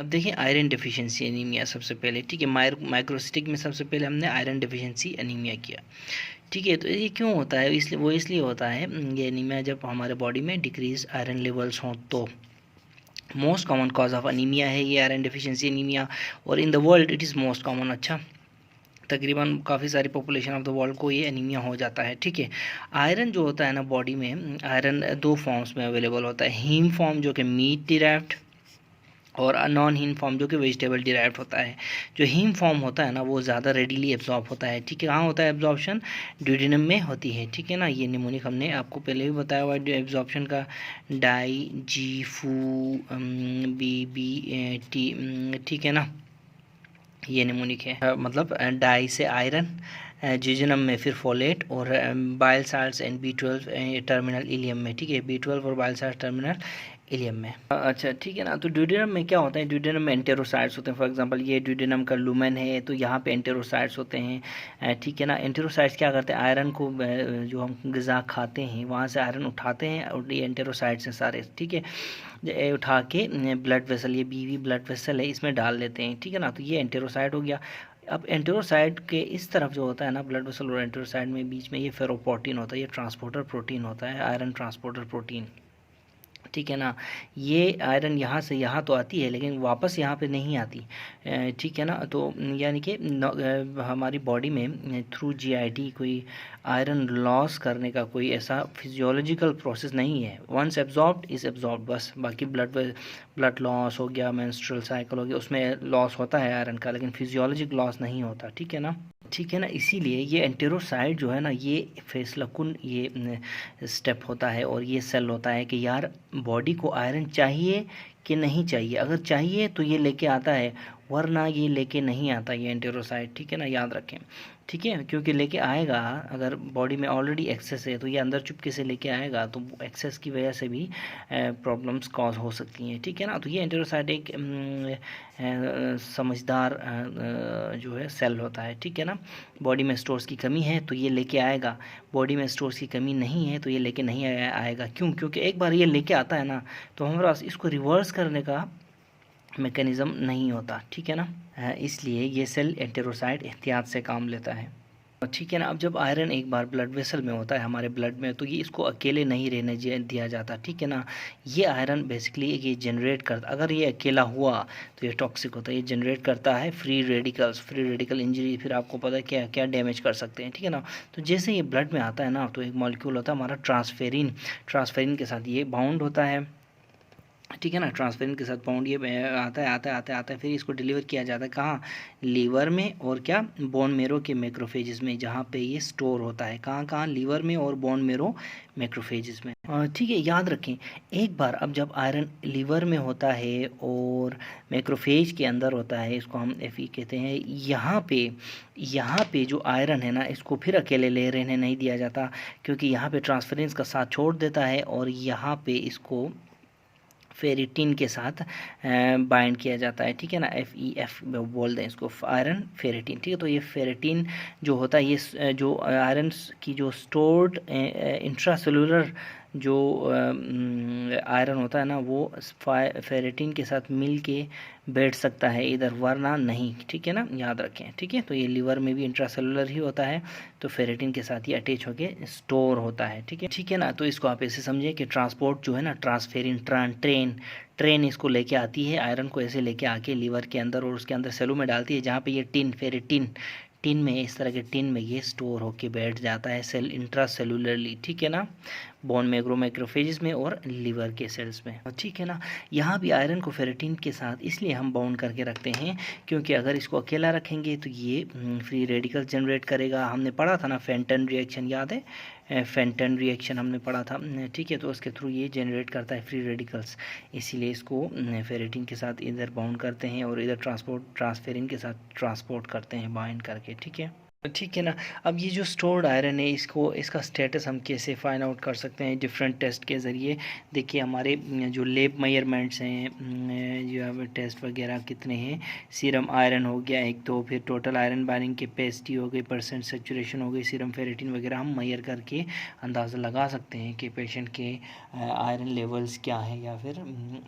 अब देखिए iron deficiency anaemia सबसे पहले, ठीक है, माइक्रोसिटिक में सबसे पहले हमने आयरन डेफिशिएंसी एनीमिया किया, ठीक है। तो ये क्यों होता है, इसलिए होता है ये एनीमिया जब हमारे बॉडी में डिक्रीज आयरन लेवल्स हों तो। Most common cause of anaemia है ये आयरन डेफिशिएंसी एनीमिया, और in the world it is most common. अच्छा, तकरीबन काफ़ी सारी पॉपुलेशन ऑफ द वर्ल्ड को ये एनीमिया हो जाता है, ठीक है। आयरन जो होता है ना बॉडी में, आयरन दो फॉर्म्स में अवेलेबल होता है, हीम फॉर्म जो कि मीट डिराइव्ड, और नॉन हीम फॉर्म जो कि वेजिटेबल डिराइव्ड होता है। जो हीम फॉर्म होता है ना वो ज़्यादा रेडिली एब्जॉर्ब होता है, ठीक है। कहाँ होता है एब्जॉर्प्शन, ड्यूडेनम में होती है, ठीक है ना। ये निमोनिक हमने आपको पहले भी बताया हुआ है एब्जॉर्प्शन का, डाई जी फू बी बी टी, ठीक है ना, ये निमोनिक है। मतलब डाई से आयरन, जिजनम में फिर फोलेट, और bile salts and B12 terminal ileum में, ठीक है, B12 और बाइल साल्ट टर्मिनल इलियम में। अच्छा, ठीक है ना। तो ड्यूडेनम में क्या होता है, ड्यूडेनम में एंटेरोसाइट्स होते हैं। फॉर एग्जांपल ये ड्यूडेनम का लुमेन है, तो यहाँ पे एंटेरोसाइट्स होते हैं, ठीक है ना। एंटेरोसाइट्स क्या करते हैं, आयरन को जो हम ग़िज़ा खाते हैं वहाँ से आयरन उठाते हैं, और ये एंटेरोसाइट्स हैं सारे, ठीक है। ये उठा के ब्लड वेसल, ये बीवी ब्लड वेसल है, इसमें डाल देते हैं, ठीक है ना। तो ये एंटेरोसाइट हो गया। अब एंटेरोसाइट के इस तरफ जो होता है ना, ब्लड वेसल और एंटेरोसाइट में बीच में ये फेरोप्रोटीन होता है, ये ट्रांसपोर्टर प्रोटीन होता है, आयरन ट्रांसपोर्टर प्रोटीन, ठीक है ना। ये आयरन यहाँ से यहाँ तो आती है लेकिन वापस यहाँ पे नहीं आती, ठीक है ना। तो यानी कि हमारी बॉडी में थ्रू जीआईटी कोई आयरन लॉस करने का कोई ऐसा फिजियोलॉजिकल प्रोसेस नहीं है। वंस एब्जॉर्ब्ड इज़ एब्जॉर्ब्ड बस। बाकी ब्लड लॉस हो गया, मेंस्ट्रुअल साइकिल हो गया, उसमें लॉस होता है आयरन का, लेकिन फिजियोलॉजिक लॉस नहीं होता, ठीक है ना, ठीक है ना। इसीलिए ये एंटेरोसाइट जो है ना, ये फैसलाकुन ये स्टेप होता है, और ये सेल होता है कि यार बॉडी को आयरन चाहिए कि नहीं चाहिए। अगर चाहिए तो ये लेके आता है, वरना ये लेके नहीं आता ये एंटेरोसाइट, ठीक है ना, याद रखें, ठीक है। क्योंकि लेके आएगा, अगर बॉडी में ऑलरेडी एक्सेस है तो ये अंदर चुपके से लेके आएगा, तो एक्सेस की वजह से भी प्रॉब्लम्स कॉज हो सकती हैं, ठीक है ना। तो ये एंटेरोसाइट एक समझदार जो है सेल होता है, ठीक है ना। बॉडी में स्टोर्स की कमी है तो ये लेके आएगा, बॉडी में स्टोर्स की कमी नहीं है तो ये लेके नहीं आएगा। क्यों? क्योंकि एक बार ये लेके आता है ना, तो हमारे पास इसको रिवर्स करने का मैकेनिज़्म नहीं होता, ठीक है ना। इसलिए ये सेल एंटेरोसाइट एहतियात से काम लेता है, ठीक है ना। अब जब आयरन एक बार ब्लड वेसल में होता है हमारे ब्लड में, तो ये इसको अकेले नहीं रहने दिया जाता, ठीक है ना। ये आयरन बेसिकली ये जनरेट करता, अगर ये अकेला हुआ तो ये टॉक्सिक होता है, ये जनरेट करता है फ्री रेडिकल इंजरी, फिर आपको पता है क्या क्या डैमेज कर सकते हैं, ठीक है ना। तो जैसे ये ब्लड में आता है ना, तो एक मॉलिक्यूल होता है हमारा ट्रांसफेरिन के साथ ये बाउंड होता है, ठीक है ना। ट्रांसफेरिन के साथ बाउंड ये आता है, फिर इसको डिलीवर किया जाता है कहाँ, लीवर में, और क्या, बोन मेरो के मैक्रोफेजेस में, जहाँ पे ये स्टोर होता है। कहाँ, लीवर में और बोन मेरो मैक्रोफेजेस में, ठीक है। याद रखें, एक बार अब जब आयरन लीवर में होता है और मैक्रोफेज के अंदर होता है, इसको हम Fe कहते हैं, यहाँ पे जो आयरन है ना, इसको फिर अकेले ले रहने नहीं दिया जाता, क्योंकि यहाँ पे ट्रांसफेरेंस का साथ छोड़ देता है, और यहाँ पे इसको फेरिटिन के साथ बाइंड किया जाता है, ठीक है ना। FeF बोल दें इसको, आयरन फेरिटिन, ठीक है। तो ये फेरिटिन जो होता है, ये जो आयरन की जो स्टोर्ड इंट्रासेलुलर जो आयरन होता है ना, वो फेरिटिन के साथ मिल के बैठ सकता है इधर, वरना नहीं, ठीक है ना, याद रखें, ठीक है। तो ये लीवर में भी इंट्रासेलुलर ही होता है, तो फेरिटिन के साथ ही अटैच होके स्टोर होता है, ठीक है ना। तो इसको आप ऐसे समझिए कि ट्रांसपोर्ट जो है ना, ट्रांसफेरिन ट्रेन इसको लेके आती है, आयरन को ऐसे लेके आके लीवर के अंदर, और उसके अंदर सेलों में डालती है, जहाँ पे ये टिन में, इस तरह के टिन में ये स्टोर होके बैठ जाता है सेल इंट्रासेलुलरली, ठीक है ना, बोन मैक्रोफेजेस में और लीवर के सेल्स में, ठीक है ना। यहाँ भी आयरन को फेरेटिन के साथ इसलिए हम बाउंड करके रखते हैं, क्योंकि अगर इसको अकेला रखेंगे तो ये फ्री रेडिकल जनरेट करेगा। हमने पढ़ा था ना फेंटन रिएक्शन, याद है, फेंटन रिएक्शन हमने पढ़ा था, ठीक है। तो उसके थ्रू ये जनरेट करता है फ्री रेडिकल्स, इसीलिए इसको फेरेटिन के साथ इधर बाउंड करते हैं, और इधर ट्रांसफेरिन के साथ ट्रांसपोर्ट करते हैं बाइंड करके, ठीक है। ठीक है ना। अब ये जो स्टोर्ड आयरन है, इसको इसका स्टेटस हम कैसे फाइंड आउट कर सकते हैं? डिफरेंट टेस्ट के ज़रिए। देखिए हमारे जो लेब मेजरमेंट्स हैं, जो टेस्ट वगैरह कितने हैं, सीरम आयरन हो गया एक, तो फिर टोटल आयरन बाइंडिंग कैपेसिटी हो गई, परसेंट सेचुरेशन हो गई, सीरम फेरेटिन वगैरह हम मेजर करके अंदाज़ा लगा सकते हैं कि पेशेंट के आयरन लेवल्स क्या है या फिर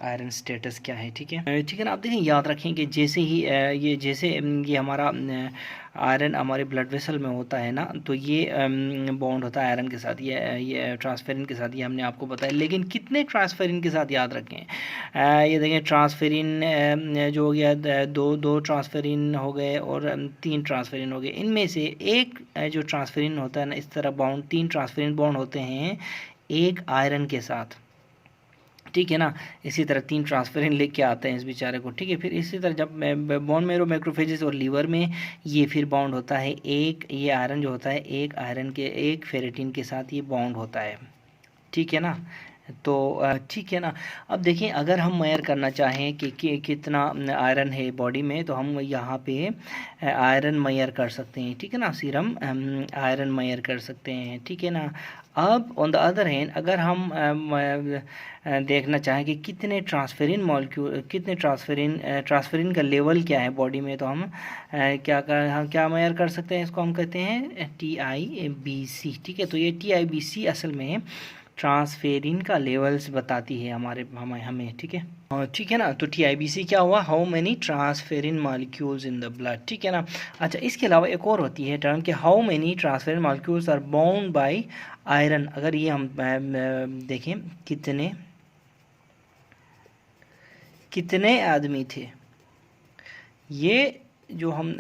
आयरन स्टेटस क्या है। ठीक है, ठीक है ना। आप देखें, याद रखें कि जैसे ही ये हमारा आयरन हमारे ब्लड वेसल में होता है ना, तो ये बॉन्ड होता है आयरन के साथ, ये ट्रांसफेरिन के साथ, ये हमने आपको बताया। लेकिन कितने ट्रांसफेरिन के साथ, याद रखें, ये देखें ट्रांसफेरिन जो हो गया, दो ट्रांसफेरिन हो गए और 3 ट्रांसफेरिन हो गए। इनमें से एक जो ट्रांसफेरिन होता है ना, इस तरह बॉन्ड 3 ट्रांसफेरिन बॉन्ड होते हैं एक आयरन के साथ। ठीक है ना, इसी तरह 3 ट्रांसफेरिन लेके आते हैं इस बेचारे को। ठीक है, फिर इसी तरह जब बोन मैरो, मैक्रोफेजेस और लीवर में ये फिर बाउंड होता है एक, ये आयरन जो होता है एक आयरन के, एक फेरेटिन के साथ ये बाउंड होता है। ठीक है ना, तो ठीक है ना। अब देखिए, अगर हम मेजर करना चाहें कि कितना आयरन है बॉडी में, तो हम यहाँ पे आयरन मेजर कर सकते हैं। ठीक है ना, सीरम आयरन मेजर कर सकते हैं। ठीक है ना। अब ऑन द अदर हैंड, अगर हम देखना चाहें कि कितने ट्रांसफेरिन मॉलिक्यूल, कितने ट्रांसफेरिन का लेवल क्या है बॉडी में, तो हम हम क्या मेजर कर सकते हैं? इसको हम कहते हैं TIBC। ठीक है, तो ये TIBC असल में ट्रांसफेरिन का लेवल्स बताती है हमें। ठीक है, और ठीक है ना। तो TIBC क्या हुआ? How many transferrin molecules in the blood. ठीक है ना। अच्छा, इसके अलावा एक और होती है टर्म कि how many transferrin molecules are bound by iron. अगर ये हम देखें कितने आदमी थे, ये जो हम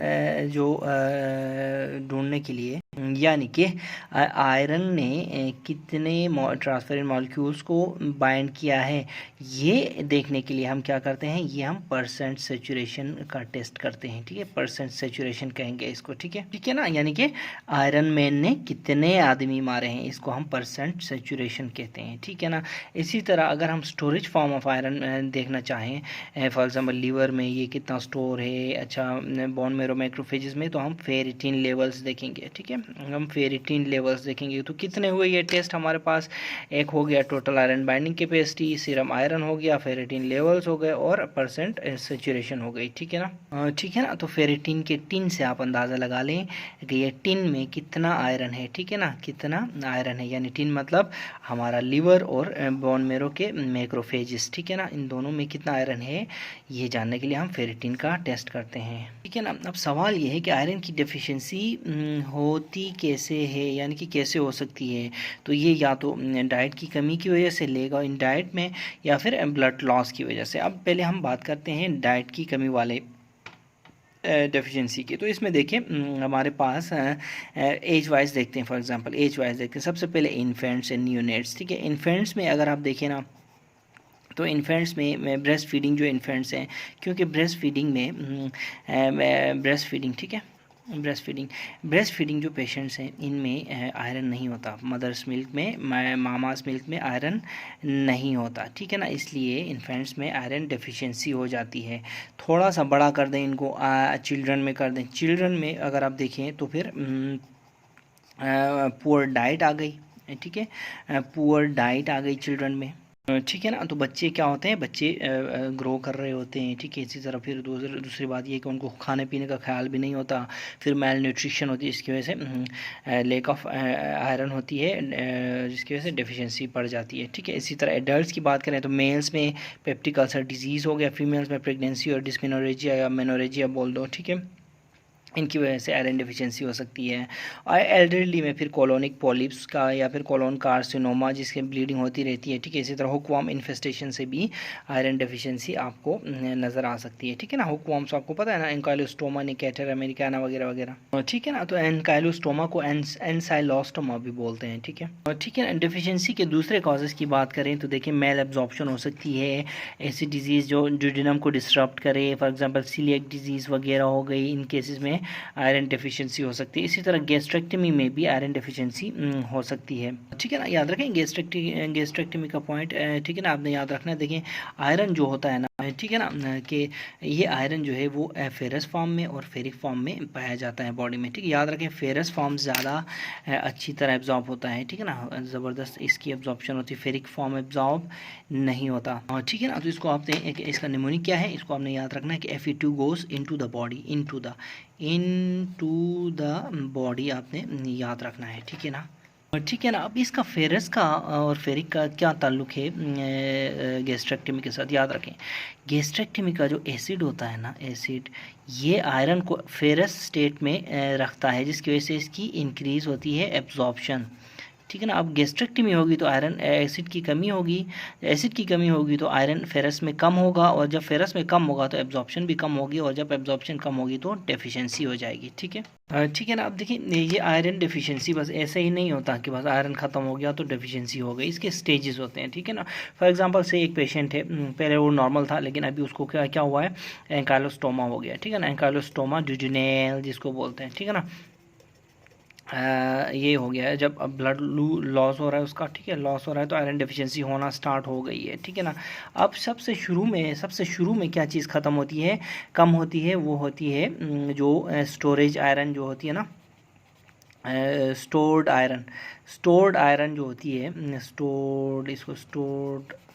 ढूंढने के लिए, यानी कि आयरन ने कितने ट्रांसफेरिन मॉलिक्यूल्स को बाइंड किया है, ये देखने के लिए हम क्या करते हैं? ये हम परसेंट सेचुरेशन का टेस्ट करते हैं। ठीक है, परसेंट सेचुरेशन कहेंगे इसको। ठीक है ना, यानी कि आयरन मैन ने कितने आदमी मारे हैं, इसको हम परसेंट सेचुरेशन कहते हैं। ठीक है ना। इसी तरह अगर हम स्टोरेज फॉर्म ऑफ आयरन देखना चाहें, फॉर एग्जांपल लीवर में ये कितना स्टोर है, अच्छा बोन मैरो मैक्रोफेजेस में, तो हम फेरेटिन लेवल्स देखेंगे। ठीक है, हम फेरेटिन लेवल्स देखेंगे। तो कितने हुए ये टेस्ट हमारे पास? एक हो गया total iron binding capacity, serum iron हो गया, फेरेटिन लेवल्स हो गए और परसेंट सेचुरेशन हो गई। ठीक है ना। ठीक है ना। तो फेरेटिन के टिन से आप अंदाज़ा लगा लें कि ये टिन में कितना आयरन है। ठीक है ना, कितना आयरन है, यानी टिन मतलब हमारा लीवर और बोन मैरो के मैक्रोफेजेस। ठीक है ना, इन दोनों में कितना आयरन है, ये जानने के लिए हम फेरेटिन का टेस्ट करते हैं। ठीक है ना। अब सवाल ये है कि आयरन की डेफिशिएंसी होती कैसे है, यानी कि कैसे हो सकती है? तो ये या तो डाइट की कमी की वजह से लेगा इन डाइट में, या फिर ब्लड लॉस की वजह से। अब पहले हम बात करते हैं डाइट की कमी वाले डेफिशिएंसी की। तो इसमें देखिए हमारे पास एज वाइज देखते हैं, फॉर एग्जांपल एज वाइज देखते हैं। सबसे पहले इन्फेंट्स एंड न्यूनेट्स। ठीक है, इन्फेंट्स में अगर आप देखें ना, तो इन्फेंट्स में ब्रेस्ट फीडिंग जो इन्फेंट्स हैं, क्योंकि ब्रेस्ट फीडिंग ठीक है, ब्रेस्ट फीडिंग जो पेशेंट्स हैं, इनमें आयरन नहीं होता। मदर्स मिल्क में, मामास मिल्क में आयरन नहीं होता। ठीक है ना, इसलिए इन्फेंट्स में आयरन डेफिशिएंसी हो जाती है। थोड़ा सा बड़ा कर दें इनको, चिल्ड्रन में कर दें। चिल्ड्रन में अगर आप देखें तो फिर पुअर डाइट आ गई। ठीक है, पुअर डाइट आ गई चिल्ड्रन में। ठीक है ना। तो बच्चे क्या होते हैं, बच्चे ग्रो कर रहे होते हैं। ठीक है, इसी तरह फिर दूसरी बात ये कि उनको खाने पीने का ख्याल भी नहीं होता, फिर मेल न्यूट्रिशन होती है, इसकी वजह से लेक ऑफ आयरन होती है, जिसकी वजह से डेफिशिएंसी बढ़ जाती है। ठीक है, इसी तरह एडल्ट्स की बात करें तो मेल्स में पेप्टिक अल्सर डिजीज़ हो गया, फीमेल्स में प्रेगनेंसी और डिस्मेनोरेजिया या मेनोरेजिया बोल दो। ठीक है, इनकी वजह से आयरन डेफिशिएंसी हो सकती है। और एल्डरली में फिर कोलोनिक पॉलिप्स का या फिर कोलोन कार्सिनोमा, जिसके ब्लीडिंग होती रहती है। ठीक है, इसी तरह हुकवर्म इन्फेस्टेशन से भी आयरन डेफिशिएंसी आपको नज़र आ सकती है। ठीक है ना, हुकवर्म्स आपको पता है ना, एंकाइलोस्टोमा, निकेटर अमेरिकाना वगैरह वगैरह। ठीक है ना, तो एंकाइलोस्टोमा को एंसाइलोस्टोमा भी बोलते हैं। ठीक है, ठीक है ना। डेफिशिएंसी के दूसरे कॉजेज़ की बात करें तो देखिए मेल एब्जॉर्प्शन हो सकती है, ऐसी डिजीज़ जो ड्यूडेनम को डिस्टर्ब करे, फॉर एग्जांपल सीलिएक डिजीज़ वगैरह हो गई। इन केसेस में आयरन डेफिशिएंसी हो सकती है। इसी तरह गैस्ट्रेक्टमी में भी आयरन डेफिशिएंसी हो सकती है। ठीक है ना, याद रखें गैस्ट्रेक्टमी का पॉइंट। ठीक है ना, आपने याद रखना है। देखिए आयरन जो होता है ना, ठीक है ना, कि ये आयरन जो है वो फेरस फॉर्म में और फेरिक फॉर्म में पाया जाता है बॉडी में। ठीक है, याद रखें फेरस फॉर्म ज़्यादा अच्छी तरह एब्जॉर्ब होता है। ठीक है ना, ज़बरदस्त इसकी एब्जॉर्प्शन होती है, फेरिक फॉर्म एब्जॉर्ब नहीं होता। ठीक है ना, तो इसको आपने इसका निमोनिक क्या है, इसको आपने याद रखना है कि Fe2 goes into the body, into the body आपने याद रखना है। ठीक है ना, ठीक है ना। अब इसका फेरस का और फेरिक का क्या ताल्लुक है गैस्ट्रेक्टमी के साथ, याद रखें गैस्ट्रेक्टमी का जो एसिड होता है ना, एसिड ये आयरन को फेरस स्टेट में रखता है, जिसकी वजह से इसकी इंक्रीज़ होती है एब्जॉर्प्शन। ठीक है ना, अब गैस्ट्रेक्टमी होगी तो आयरन एसिड की कमी होगी, एसिड की कमी होगी तो आयरन फेरस में कम होगा, और जब फेरस में कम होगा तो एब्जॉर्प्शन भी कम होगी, और जब एब्जॉर्प्शन कम होगी तो डेफिशिएंसी हो जाएगी। ठीक है, ठीक है ना। अब देखिए ये आयरन डेफिशिएंसी बस ऐसे ही नहीं होता कि बस आयरन ख़त्म हो गया तो डेफिशिएंसी हो गई, इसके स्टेजेस होते हैं। ठीक है ना, फॉर एग्जांपल से एक पेशेंट है, पहले वो नॉर्मल था लेकिन अभी उसको क्या क्या हुआ है, एंकाइलोस्टोमा हो गया। ठीक है ना, एंकाइलोस्टोमा ड्यूडेनल जिसको बोलते हैं। ठीक है ना, ये हो गया है जब अब ब्लड लॉस हो रहा है उसका। ठीक है, लॉस हो रहा है तो आयरन डेफिशिएंसी होना स्टार्ट हो गई है। ठीक है ना, अब सबसे शुरू में क्या चीज़ ख़त्म होती है, कम होती है, वो होती है जो स्टोरेज आयरन जो होती है ना, स्टोर्ड आयरन जो होती है,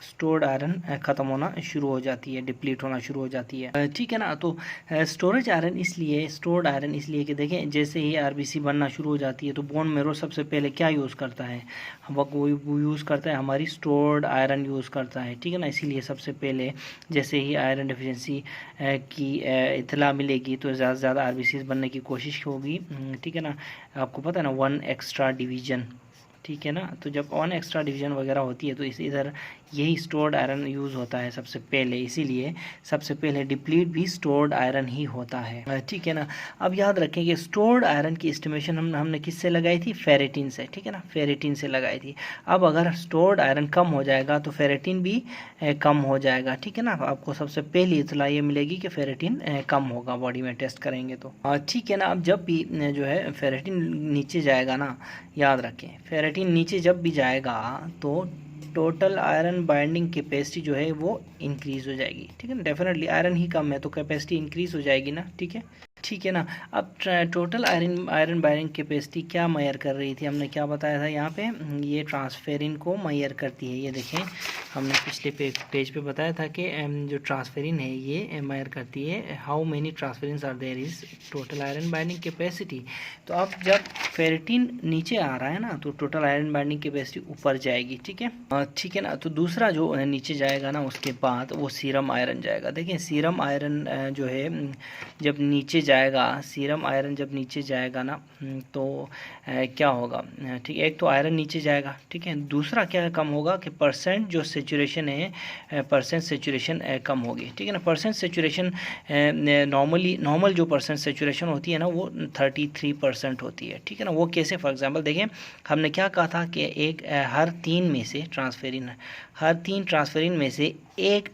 स्टोर्ड आयरन ख़त्म होना शुरू हो जाती है, डिप्लीट होना शुरू हो जाती है। ठीक है ना, तो स्टोरेज आयरन इसलिए, स्टोर्ड आयरन इसलिए कि देखें जैसे ही आरबीसी बनना शुरू हो जाती है तो बोन मेरो सबसे पहले क्या यूज़ करता है, वो यूज़ करता है हमारी स्टोर्ड आयरन यूज़ करता है। ठीक है ना, इसीलिए सबसे पहले जैसे ही आयरन डेफिशिएंसी की इतला मिलेगी तो ज़्यादा से ज़्यादा आरबीसी बनने की कोशिश होगी। ठीक है ना, आपको पता है ना 1 एक्स्ट्रा डिवीज़न। ठीक है ना, तो जब 1 एक्स्ट्रा डिवीज़न वगैरह होती है तो इधर यही स्टोर्ड आयरन यूज़ होता है सबसे पहले, इसीलिए सबसे पहले डिप्लीट भी स्टोर्ड आयरन ही होता है। ठीक है ना, अब याद रखें कि स्टोर्ड आयरन की एस्टिमेशन हमने किससे लगाई थी, फेरेटिन से। ठीक है ना, फेरेटिन से लगाई थी। अब अगर स्टोर्ड आयरन कम हो जाएगा तो फेरेटिन भी कम हो जाएगा। ठीक है ना, आपको सबसे पहली इतला ये मिलेगी कि फेरेटिन कम होगा बॉडी में, टेस्ट करेंगे तो। ठीक है ना, अब जब भी जो है फेरेटिन नीचे जाएगा ना, याद रखें फेरेटिन नीचे जब भी जाएगा तो टोटल आयरन बाइंडिंग कैपेसिटी जो है वो इंक्रीज़ हो जाएगी। ठीक है ना, डेफिनेटली आयरन ही कम है तो कैपेसिटी इंक्रीज़ हो जाएगी ना। ठीक है, ठीक है ना। अब टोटल आयरन बाइंडिंग कैपेसिटी क्या मेजर कर रही थी, हमने क्या बताया था यहाँ पे, ये ट्रांसफेरिन को मेजर करती है। ये देखें हमने पिछले पेज पे बताया था कि जो ट्रांसफेरिन है ये मेजर करती है how many transferrins are there is total iron binding capacity. तो अब जब फेरेटिन नीचे आ रहा है ना तो टोटल आयरन बाइंडिंग कैपेसिटी ऊपर जाएगी। ठीक है, ठीक है ना। तो दूसरा जो नीचे जाएगा ना उसके बाद वो सीरम आयरन जाएगा। देखें सीरम आयरन जो है जब नीचे जाएगा, सीरम आयरन जब नीचे जाएगा ना तो क्या होगा, ठीक है, एक तो आयरन नीचे जाएगा। ठीक है, दूसरा क्या कम होगा कि परसेंट जो सेचुरेशन है, परसेंट सेचुरेशन कम होगी। ठीक है ना, परसेंट सेचुरेशन नॉर्मल जो परसेंट सेचुरेशन होती है ना वो 33% होती है। ठीक है ना, वो कैसे, फॉर एग्जांपल देखें हमने क्या कहा था कि एक हर 3 में से हर 3 ट्रांसफेरिन में से एक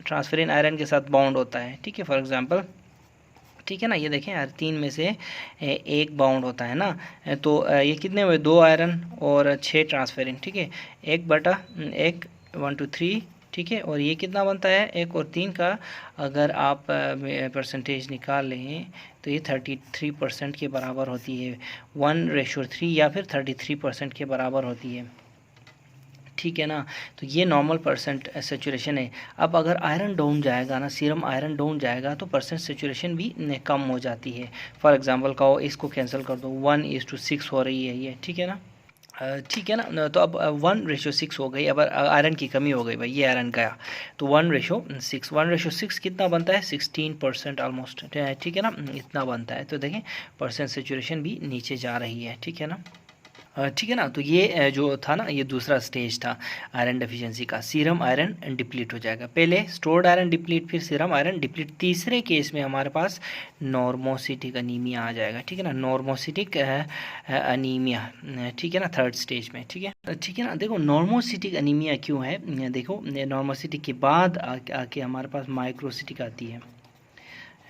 ट्रांसफेरिन आयरन के साथ बॉन्ड होता है। ठीक है, फॉर एग्जांपल ठीक है ना, ये देखें हर 3 में से एक बाउंड होता है ना, तो ये कितने हुए, 2 आयरन और 6 ट्रांसफेरिन। ठीक है, 1 2 3। ठीक है, और ये कितना बनता है, 1 और 3 का अगर आप परसेंटेज निकाल लें तो ये 33% के बराबर होती है, 1:3 या फिर 33% के बराबर होती है। ठीक है ना, तो ये नॉर्मल परसेंट सेचुरेशन है। अब अगर आयरन डाउन जाएगा ना, सीरम आयरन डाउन जाएगा तो परसेंट सेचुरेशन भी कम हो जाती है। फॉर एग्जांपल कहो इसको कैंसिल कर दो, 1:6 हो रही है ये। ठीक है ना, ठीक है ना, तो अब 1:6 हो गई। अब आयरन की कमी हो गई भाई, ये आयरन गया तो 1:6 कितना बनता है, 16% ऑलमोस्ट। ठीक है ना, इतना बनता है। तो देखें परसेंट सेचुरेशन भी नीचे जा रही है। ठीक है ना, ठीक है ना, तो ये जो था ना ये दूसरा स्टेज था आयरन डेफिशिएंसी का, सीरम आयरन डिप्लीट हो जाएगा। पहले स्टोर्ड आयरन डिप्लीट, फिर सीरम आयरन डिप्लीट। तीसरे केस में हमारे पास नॉर्मोसिटिक अनीमिया आ जाएगा। ठीक है ना, नॉर्मोसिटिक अनीमिया। ठीक है ना, थर्ड स्टेज में। ठीक है, ठीक है ना। देखो नॉर्मोसिटिक अनीमिया क्यों है, देखो नॉर्मोसिटिक के बाद आके हमारे पास माइक्रोसिटिक आती है।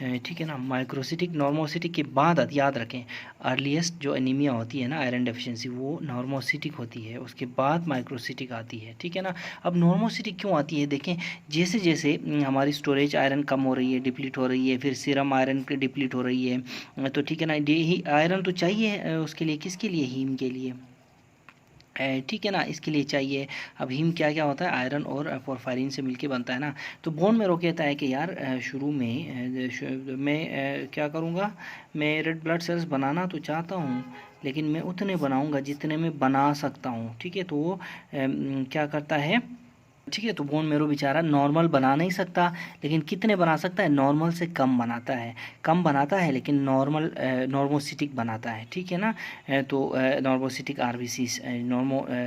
ठीक है ना। माइक्रोसिटिक नॉर्मोसिटिक के बाद याद रखें, अर्लीस्ट जो एनीमिया होती है ना आयरन डेफिशिएंसी, वो नॉर्मोसिटिक होती है, उसके बाद माइक्रोसिटिक आती है, ठीक है ना। अब नॉर्मोसिटिक क्यों आती है, देखें जैसे जैसे हमारी स्टोरेज आयरन कम हो रही है, डिप्लीट हो रही है, फिर सीरम आयरन की डिप्लीट हो रही है, तो ठीक है ना, आयरन तो चाहिए उसके लिए, किसके लिए, हीम के लिए, ठीक है ना, इसके लिए चाहिए। अब हीम क्या क्या होता है, आयरन और पोरफायरिन से मिलके बनता है ना। तो बोन मेरो कहता है कि यार शुरू में मैं क्या करूँगा, मैं रेड ब्लड सेल्स बनाना तो चाहता हूँ, लेकिन मैं उतने बनाऊँगा जितने मैं बना सकता हूँ, ठीक है। तो वो क्या करता है, ठीक है। तो बोन मेरो बेचारा नॉर्मल बना नहीं सकता, लेकिन कितने बना सकता है, नॉर्मल से कम बनाता है, कम बनाता है लेकिन नॉर्मोसिटिक बनाता है, ठीक है ना। तो नॉर्मोसिटिक आरबीसी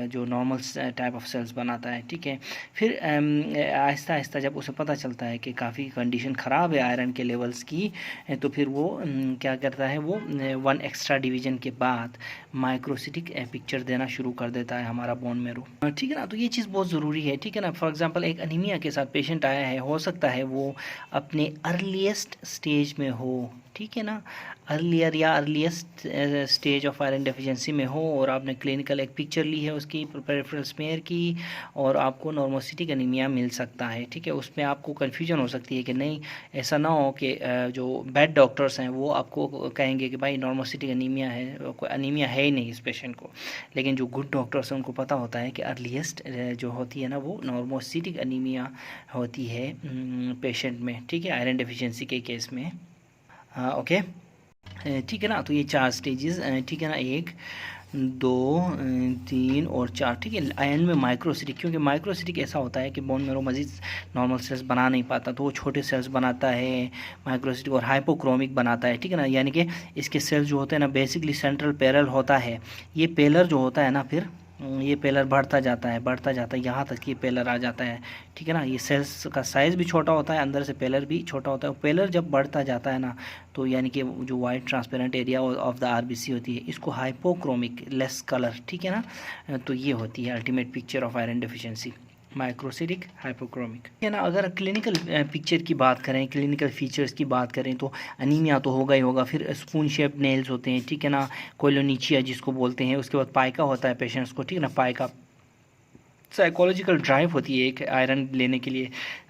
जो नॉर्मल टाइप ऑफ सेल्स बनाता है, ठीक है। फिर आहिस्ता आहिस्ता जब उसे पता चलता है कि काफ़ी कंडीशन ख़राब है आयरन के लेवल्स की, तो फिर वो क्या करता है, वो 1 एक्स्ट्रा डिवीजन के बाद माइक्रोसिटिक पिक्चर देना शुरू कर देता है हमारा बोन मेरो, ठीक है ना। तो ये चीज़ बहुत ज़रूरी है, ठीक है ना। फॉर एग्जांपल एक अनीमिया के साथ पेशेंट आया है, हो सकता है वो अपने अर्लीस्ट स्टेज में हो, ठीक है ना, अर्लियर या earliest stage of iron deficiency में हो, और आपने क्लिनिकल एक पिक्चर ली है उसकी पेरिफेरल स्मेयर की, और आपको नॉर्मोसिटिक अनीमिया मिल सकता है, ठीक है। उसमें आपको कन्फ्यूजन हो सकती है कि नहीं, ऐसा ना हो कि जो बैड डॉक्टर्स हैं वो आपको कहेंगे कि भाई नॉर्मोसिटिक अनीमिया है, कोई अनीमिया है ही नहीं इस पेशेंट को, लेकिन जो गुड डॉक्टर्स हैं उनको पता होता है कि अर्लीस्ट जो होती है ना वो नॉर्मोसिटिक अनीमिया होती है पेशेंट में, ठीक है, आयरन डेफिशिएंसी के केस में। हाँ ओके, ठीक है ना। तो ये 4 स्टेजेस, ठीक है ना, 1 2 3 और 4, ठीक है। आयरन में माइक्रोसिटिक, क्योंकि माइक्रोसिटिक ऐसा होता है कि बोन मेरो मजीद नॉर्मल सेल्स बना नहीं पाता, तो वो छोटे सेल्स बनाता है माइक्रोसिटिक, और हाइपोक्रोमिक बनाता है, ठीक है ना। यानी कि इसके सेल्स जो होते हैं ना, बेसिकली सेंट्रल पैरेलल होता है, ये पैरेलल जो होता है ना, फिर ये पेलर बढ़ता जाता है यहाँ तक ये पेलर आ जाता है, ठीक है ना। ये सेल्स का साइज़ भी छोटा होता है, अंदर से पेलर भी छोटा होता है। पेलर जब बढ़ता जाता है ना, तो यानी कि जो white transparent area of the RBC होती है, इसको हाइपोक्रोमिक लेस कलर, ठीक है ना। तो ये होती है ultimate picture of iron deficiency, microcytic hypochromic, है ना। अगर क्लिनिकल पिक्चर की बात करें, क्लिनिकल फीचर्स की बात करें, तो अनीमिया तो होगा ही होगा, फिर स्पून शेप नेल्स होते हैं, ठीक है ना, कोलोनीचिया जिसको बोलते हैं, उसके बाद पाइका होता है पेशेंट्स को, ठीक है ना। पाइका साइकोलॉजिकल ड्राइव होती है एक आयरन लेने के लिए,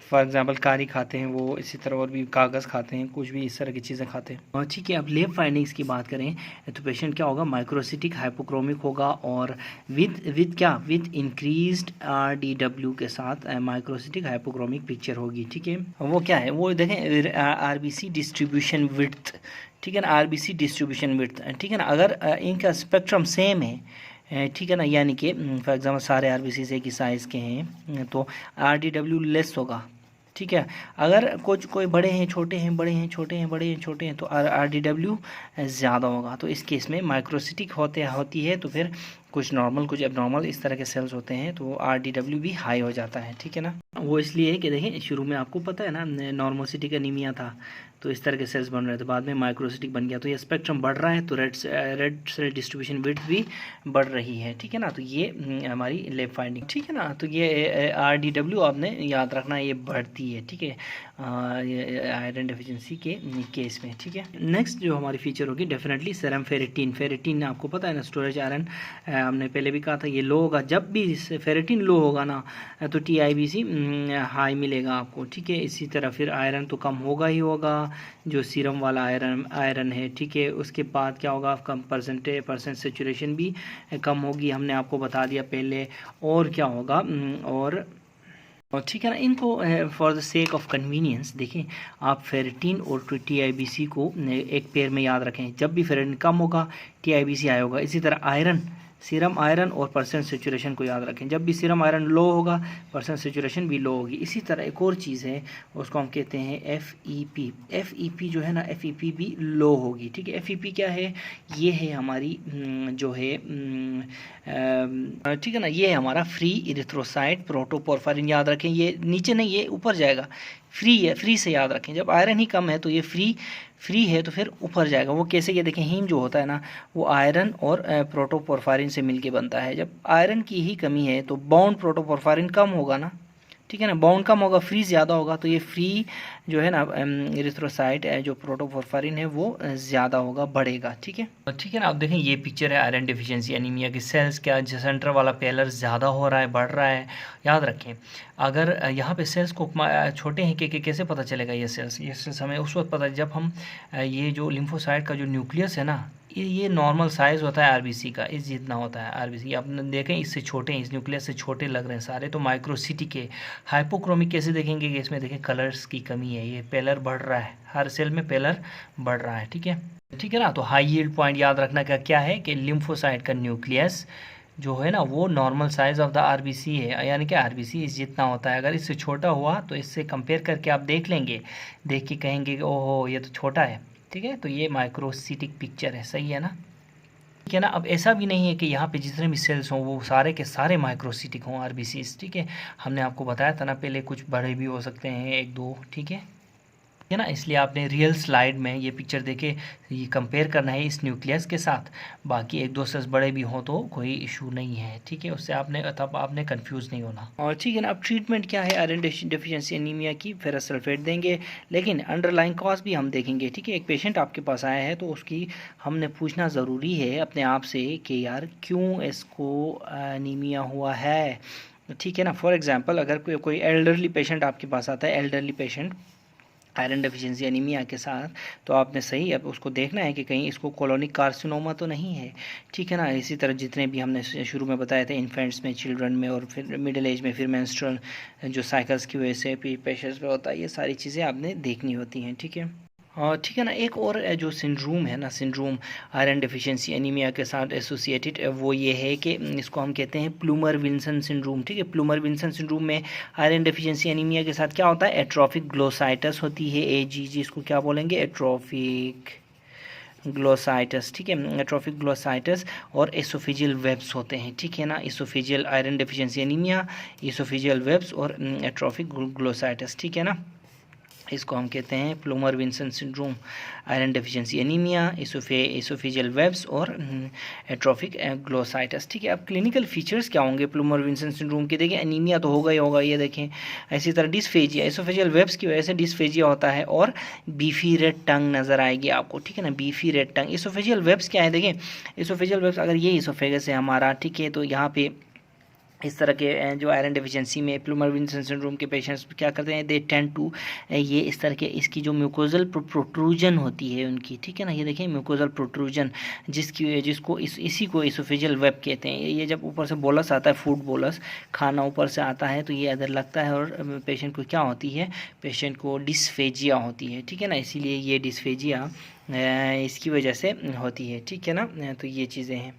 फॉर एग्जांपल कारी खाते हैं वो, इसी तरह और भी कागज़ खाते हैं, कुछ भी इस तरह की चीज़ें खाते हैं, और ठीक है। अब लैब फाइंडिंग्स की बात करें तो पेशेंट क्या होगा, माइक्रोसिटिक हाइपोक्रोमिक होगा, और विद इंक्रीज्ड RDW के साथ माइक्रोसिटिक हाइपोक्रोमिक पिक्चर होगी, ठीक है। वो क्या है, वो देखें RBC डिस्ट्रीब्यूशन विड्थ, ठीक है ना, RBC डिस्ट्रीब्यूशन विड्थ, ठीक है ना। अगर इनका स्पेक्ट्रम सेम है, ठीक है ना, यानी कि फॉर एग्जांपल सारे आरबीसी एक ही साइज़ के हैं, तो RDW लेस होगा, ठीक है। अगर कुछ कोई बड़े हैं छोटे हैं, बड़े हैं छोटे हैं, बड़े हैं छोटे हैं, तो RDW ज़्यादा होगा। तो इस केस में माइक्रोसिटिक होती है, तो फिर कुछ नॉर्मल कुछ एबनॉर्मल इस तरह के सेल्स होते हैं, तो RDW भी हाई हो जाता है, ठीक है ना। वो इसलिए कि देखें शुरू में आपको पता है ना नॉर्मोसिटिक अनीमिया था, तो इस तरह के सेल्स बन रहे थे, बाद में माइक्रोसिटिक बन गया, तो ये स्पेक्ट्रम बढ़ रहा है, तो रेड सेल डिस्ट्रीब्यूशन विड्थ भी बढ़ रही है, ठीक है ना। तो ये हमारी लैब फाइंडिंग, ठीक है ना। तो ये RDW आपने याद रखना, ये बढ़ती है, ठीक है, आयरन डेफिशिएंसी के केस में, ठीक है। नेक्स्ट जो हमारी फीचर होगी डेफिनेटली सेरम फेरेटिन। फेरेटिन आपको पता है ना, स्टोरेज आयरन हमने पहले भी कहा था, ये लो होगा, जब भी फेरेटिन लो होगा ना, तो TIBC हाई मिलेगा आपको, ठीक है। इसी तरह फिर आयरन तो कम होगा ही होगा, जो सीरम वाला आयरन है, ठीक है। उसके बाद क्या होगा, कम परसेंट सेचुरेशन भी कम होगी, हमने आपको बता दिया पहले। और क्या होगा, और ठीक है ना, इनको for the sake of convenience देखें, आप फेरेटिन और TIBC को एक पेयर में याद रखें, जब भी फेरेटिन कम होगा TIBC आया होगा। इसी तरह आयरन, सीरम आयरन और परसेंट सेचुरेशन को याद रखें, जब भी सीरम आयरन लो होगा परसेंट सेचुरेशन भी लो होगी। इसी तरह एक और चीज़ है, उसको हम कहते हैं FEP जो है ना, FEP भी लो होगी, ठीक है। FEP क्या है, ये है हमारी जो है ठीक है ना, ये है हमारा फ्री इरिथ्रोसाइट प्रोटोपोरफायरिन, याद रखें, ये नीचे नहीं, ये ऊपर जाएगा, फ्री है, फ्री से याद रखें। जब आयरन ही कम है तो ये फ्री है, तो फिर ऊपर जाएगा। वो कैसे, ये देखें, हीम जो होता है ना, वो आयरन और प्रोटोपोरफायरिन से मिलके बनता है। जब आयरन की ही कमी है तो बाउंड प्रोटोपोरफायरिन कम होगा ना, ठीक है ना, बाउंड कम होगा, फ्री ज़्यादा होगा, तो ये फ्री जो है ना इरिथ्रोसाइट जो प्रोटोफॉर्फरिन है वो ज़्यादा होगा, बढ़ेगा। ठीक है, ठीक है ना। आप देखें ये पिक्चर है आयरन डिफिशिएंसी एनीमिया की। सेल्स क्या सेंटर वाला पेलर ज़्यादा हो रहा है, बढ़ रहा है। याद रखें, अगर यहाँ पे सेल्स को छोटे हैं कि कैसे पता चलेगा ये सेल्स हमें उस वक्त पता जब हम ये जो लिम्फोसाइट का जो न्यूक्लियस है ना, ये नॉर्मल साइज़ होता है आरबीसी का, इस जितना होता है आरबीसी। आपने देखें इससे छोटे हैं, इस न्यूक्लियस से छोटे लग रहे हैं सारे, तो माइक्रोसिटी के। हाइपोक्रोमिक कैसे देखेंगे कि इसमें देखें कलर्स की कमी है, ये पेलर बढ़ रहा है, हर सेल में पेलर बढ़ रहा है। ठीक है, ठीक है ना। तो हाई यील्ड पॉइंट याद रखना का क्या है कि लिम्फोसाइट का न्यूक्लियस जो है ना वो normal size of the RBC है, यानी कि आरबीसी इस जितना होता है। अगर इससे छोटा हुआ तो इससे कंपेयर करके आप देख लेंगे, देख के कहेंगे कि ओहो ये तो छोटा है। ठीक है, तो ये माइक्रोसिटिक पिक्चर है, सही है ना। ठीक है ना। अब ऐसा भी नहीं है कि यहाँ पे जितने भी सेल्स हों वो सारे के सारे माइक्रोसिटिक हों आरबीसीज। ठीक है, हमने आपको बताया था ना पहले, कुछ बड़े भी हो सकते हैं, एक दो। ठीक है ना। इसलिए आपने रियल स्लाइड में ये पिक्चर देखे, ये कंपेयर करना है इस न्यूक्लियस के साथ। बाकी एक दो सेल्स बड़े भी हों तो कोई इशू नहीं है। ठीक है, उससे तब आपने कंफ्यूज नहीं होना। और ठीक है ना। अब ट्रीटमेंट क्या है आयरन डेफिशिएंसी एनीमिया की? फेरस सल्फेट देंगे, लेकिन अंडरलाइंग कॉज भी हम देखेंगे। ठीक है, एक पेशेंट आपके पास आया है तो उसकी हमने पूछना ज़रूरी है अपने आप से कि यार क्यों इसको एनीमिया हुआ है। ठीक है ना। फॉर एग्जांपल अगर कोई एल्डरली पेशेंट आपके पास आता है, elderly patient iron deficiency anaemia के साथ, तो आपने सही अब उसको देखना है कि कहीं इसको कोलोनिक कार्सिनोमा तो नहीं है। ठीक है ना। इसी तरह जितने भी हमने शुरू में बताए थे, इन्फेंट्स में, चिल्ड्रन में, और फिर मिडिल एज में, फिर मेंस्ट्रुअल जो साइकिल्स की वजह से पेशेंट्स में होता है, ये सारी चीज़ें आपने देखनी होती हैं। ठीक है। और ठीक है ना। एक और जो सिंड्रोम है ना, सिंड्रोम आयरन डेफिशिएंसी एनीमिया के साथ एसोसिएटेड, वो ये है कि इसको हम कहते हैं प्लूमर विल्सन सिंड्रोम। ठीक है, प्लूमर विल्सन सिंड्रोम में आयरन डेफिशिएंसी एनीमिया के साथ क्या होता है? एट्रोफिक ग्लोसाइटस होती है, एजीजी इसको क्या बोलेंगे? Atrophic glossitis. ठीक है, एट्रोफिक ग्लोसाइटस और एसोफेजियल वेब्स होते हैं। ठीक है ना। Oesophageal iron deficiency anaemia, oesophageal webs और एट्रोफिक ग्लोसाइटस। ठीक है ना। इसको हम कहते हैं Plummer Vinson syndrome, iron deficiency anaemia, oesophageal webs और एट्रोफिक ग्लोसाइटस। ठीक है। अब क्लिनिकल फीचर्स क्या होंगे प्लूमर विल्सन सिंड्रोम के? देखिए एनीमिया तो होगा ही होगा, ये देखें। इसी तरह डिस्फेजिया, एसोफेजियल वेब्स की वजह से डिस्फेजिया होता है, और बीफी रेड टंग नज़र आएगी आपको। ठीक है ना, बीफी रेड टंग। एसोफेजियल वेब्स क्या है? देखें एसोफेजियल वेब्स, अगर ये एसोफेगस है हमारा, ठीक है, तो यहाँ पे इस तरह के जो आयरन डेफिशिएंसी में प्लूमर विल्सन सिंड्रोम के पेशेंट्स क्या करते हैं? दे टेंड टू, ये इस तरह के इसकी जो म्यूकोजल प्रोट्रूजन होती है उनकी। ठीक है ना, ये देखें म्यूकोजल प्रोट्रूजन, जिसको इसी को एसोफेजियल वेब कहते हैं। ये जब ऊपर से बोलस आता है, फूड बोलस, खाना ऊपर से आता है, तो ये अंदर लगता है और पेशेंट को क्या होती है? पेशेंट को डिस्फेजिया होती है। ठीक है ना, इसीलिए ये डिस्फेजिया इसकी वजह से होती है। ठीक है ना, तो ये चीज़ें हैं।